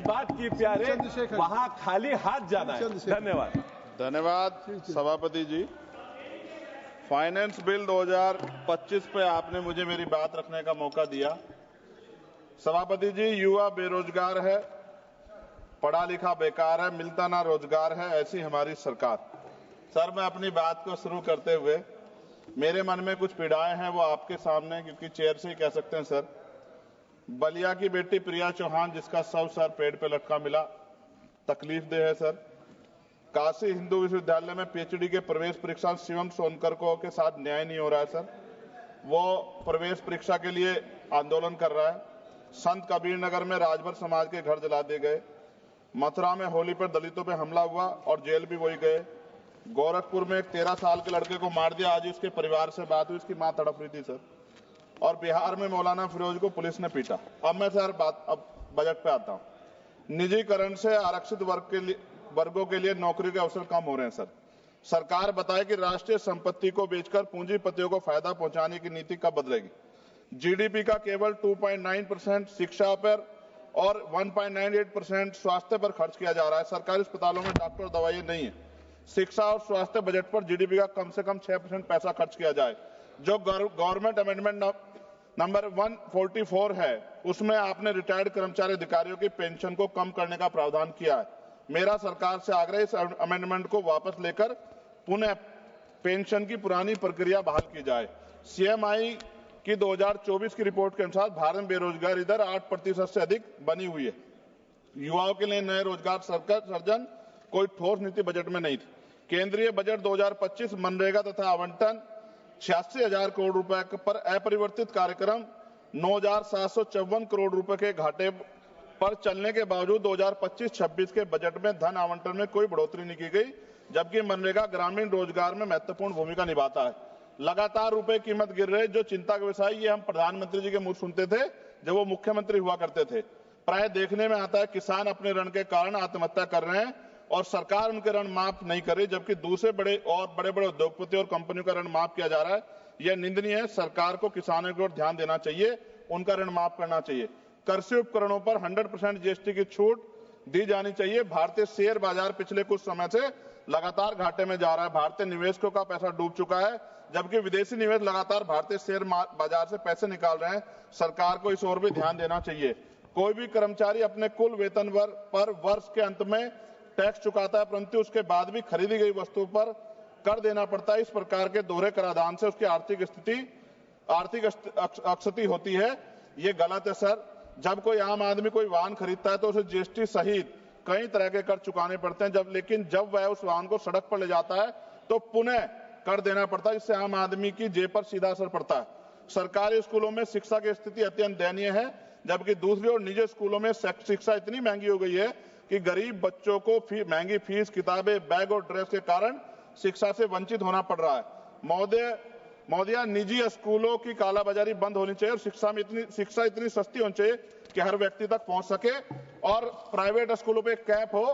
बात की प्यारे, वहां खाली हाथ जाना है। धन्यवाद। धन्यवाद सभापति जी। फाइनेंस बिल 2025 पे आपने मुझे मेरी बात रखने का मौका दिया। सभापति जी, युवा बेरोजगार है, पढ़ा लिखा बेकार है, मिलता ना रोजगार है, ऐसी हमारी सरकार। सर, मैं अपनी बात को शुरू करते हुए मेरे मन में कुछ पीड़ाएं हैं, वो आपके सामने क्योंकि चेयर से ही कह सकते हैं। सर, बलिया की बेटी प्रिया चौहान जिसका शव सर पेड़ पे लटका मिला, तकलीफ दे है। सर, काशी हिंदू विश्वविद्यालय में पीएचडी के प्रवेश परीक्षा शिवम सोनकर को के साथ न्याय नहीं हो रहा है। सर, वो प्रवेश परीक्षा के लिए आंदोलन कर रहा है। संत कबीर नगर में राजभर समाज के घर जला दिए गए। मथुरा में होली पर दलितों पे हमला हुआ और जेल भी वही गए। गोरखपुर में एक 13 साल के लड़के को मार दिया। आज उसके परिवार से बात हुई, उसकी मां तड़प रही थी। सर, और बिहार में मौलाना फिरोज को पुलिस ने पीटा। अब मैं सर अब बजट पे आता हूं। निजीकरण से आरक्षित वर्गों के लिए नौकरी के अवसर कम हो रहे हैं। सर, सरकार बताए कि राष्ट्रीय संपत्ति को बेचकर पूंजीपतियों को फायदा पहुंचाने की नीति कब बदलेगी। जीडीपी का केवल 2.9% शिक्षा पर और 1.98% स्वास्थ्य पर खर्च किया जा रहा है। सरकारी अस्पतालों में डॉक्टर और दवाइयां नहीं है। शिक्षा और स्वास्थ्य बजट पर जीडीपी का कम से कम 6% पैसा खर्च किया जाए। जो गवर्नमेंट अमेंडमेंट नंबर 144 है, उसमें आपने रिटायर्ड कर्मचारी अधिकारियों की पेंशन को कम करने का प्रावधान किया है। मेरा सरकार से आग्रह, इस अमेंडमेंट को वापस लेकर पुनः पेंशन की पुरानी प्रक्रिया बहाल की जाए। सीएमआई की 2024 की रिपोर्ट के अनुसार भारत में बेरोजगारी दर 8% से अधिक बनी हुई है। युवाओं के लिए नए रोजगार सृजन कोई ठोस नीति बजट में नहीं थी। केंद्रीय बजट 2025 मनरेगा तथा आवंटन 86,000 करोड़ रुपए पर अपरिवर्तित कार्यक्रम 9,754 करोड़ रुपए के घाटे पर चलने के बावजूद 2025-26 के बजट में धन आवंटन में कोई बढ़ोतरी नहीं की गई, जबकि मनरेगा ग्रामीण रोजगार में महत्वपूर्ण भूमिका निभाता है। लगातार रुपए कीमत गिर रही, जो चिंता का विषय, ये हम प्रधानमंत्री जी के मुंह सुनते थे जब वो मुख्यमंत्री हुआ करते थे। प्राय देखने में आता है किसान अपने ऋण के कारण आत्महत्या कर रहे हैं और सरकार उनके ऋण माफ नहीं कर रही, जबकि दूसरे बड़े बड़े उद्योगपति और कंपनियों का ऋण माफ किया जा रहा है। यह निंदनीय है। सरकार को किसानों की ओर ध्यान देना चाहिए, उनका ऋण माफ करना चाहिए। कृषि उपकरणों पर 100% जीएसटी की छूट दी जानी चाहिए। भारतीय शेयर बाजार पिछले कुछ समय से लगातार घाटे में जा रहा है। भारतीय निवेशकों का पैसा डूब चुका है, जबकि विदेशी निवेश लगातार भारतीय शेयर बाजार से पैसे निकाल रहे हैं। सरकार को इस ओर भी ध्यान देना चाहिए। कोई भी कर्मचारी अपने कुल वेतन पर वर्ष के अंत में टैक्स चुकाता है, परंतु उसके बाद भी खरीदी गई वस्तु पर कर देना पड़ता है। इस प्रकार के दोहरे कराधान से उसकी आर्थिक अक्षति होती है। ये गलत है। सर, जब कोई आम आदमी कोई वाहन खरीदता है तो उसे जीएसटी सहित कई तरह के कर चुकाने पड़ते हैं, लेकिन जब वह उस वाहन को सड़क पर ले जाता है तो पुनः कर देना पड़ता है, जिससे आम आदमी की जेब पर सीधा असर पड़ता है। सरकारी स्कूलों में शिक्षा की स्थिति अत्यंत दयनीय है, जबकि दूसरी ओर निजी स्कूलों में शिक्षा इतनी महंगी हो गई है कि गरीब बच्चों को महंगी फीस, किताबें, बैग और ड्रेस के कारण शिक्षा से वंचित होना पड़ रहा है। महोदया, निजी स्कूलों की कालाबाजारी बंद होनी चाहिए और शिक्षा इतनी सस्ती होनी चाहिए कि हर व्यक्ति तक पहुंच सके, और प्राइवेट स्कूलों पे कैप हो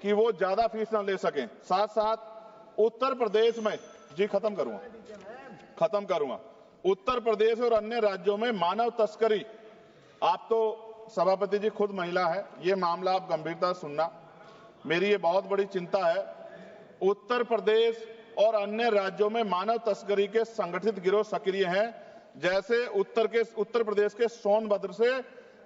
कि वो ज्यादा फीस ना ले सकें। साथ साथ उत्तर प्रदेश में, जी खत्म करूंगा, उत्तर प्रदेश और अन्य राज्यों में मानव तस्करी, आप तो सभापति जी खुद महिला है, ये मामला आप गंभीरता से सुनना, मेरी ये बहुत बड़ी चिंता है। उत्तर प्रदेश और अन्य राज्यों में मानव तस्करी के संगठित गिरोह सक्रिय हैं। जैसे उत्तर प्रदेश के सोनभद्र से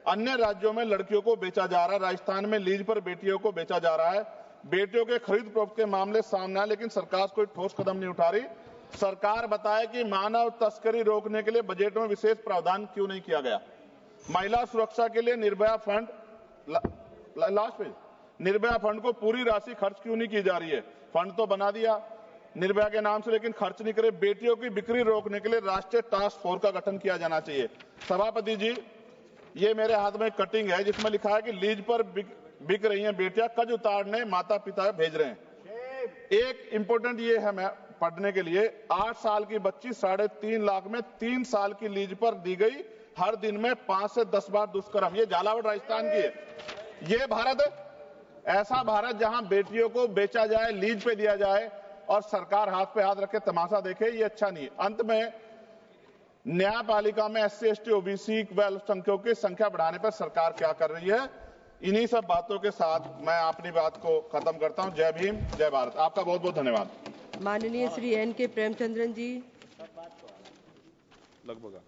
अन्य राज्यों में लड़कियों को बेचा जा रहा है। राजस्थान में लीज पर बेटियों को बेचा जा रहा है। बेटियों के खरीद फरोख्त के मामले सामने आए, लेकिन सरकार कोई ठोस कदम नहीं उठा रही। सरकार बताए कि मानव तस्करी रोकने के लिए बजट में विशेष प्रावधान क्यों नहीं किया गया। महिला सुरक्षा के लिए Nirbhaya fund, last page, Nirbhaya fund को पूरी राशि खर्च क्यों नहीं की जा रही है। फंड तो बना दिया निर्भया के नाम से, लेकिन खर्च नहीं करे। बेटियों की बिक्री रोकने के लिए राष्ट्रीय टास्क फोर्स का गठन किया जाना चाहिए। सभापति जी, ये मेरे हाथ में कटिंग है जिसमें लिखा है कि लीज पर बिक रही हैं बेटियां, कर्ज उतारने माता पिता भेज रहे हैं। एक इंपोर्टेंट ये है मैं पढ़ने के लिए, 8 साल की बच्ची 3.5 लाख में 3 साल की लीज पर दी गई, हर दिन में 5 से 10 बार दुष्कर्म। ये झालावाड़ राजस्थान की है। ये भारत है, ऐसा भारत जहां बेटियों को बेचा जाए, लीज पे दिया जाए और सरकार हाथ पे हाथ रखे तमाशा देखे, ये अच्छा नहीं है। अंत में न्यायपालिका में SC, ST, OBC व अल्पसंख्यकों की संख्या बढ़ाने पर सरकार क्या कर रही है, इन्हीं सब बातों के साथ मैं अपनी बात को खत्म करता हूं। जय भीम, जय भारत। आपका बहुत बहुत धन्यवाद। माननीय श्री N.K. प्रेमचंद्रन जी। लगभग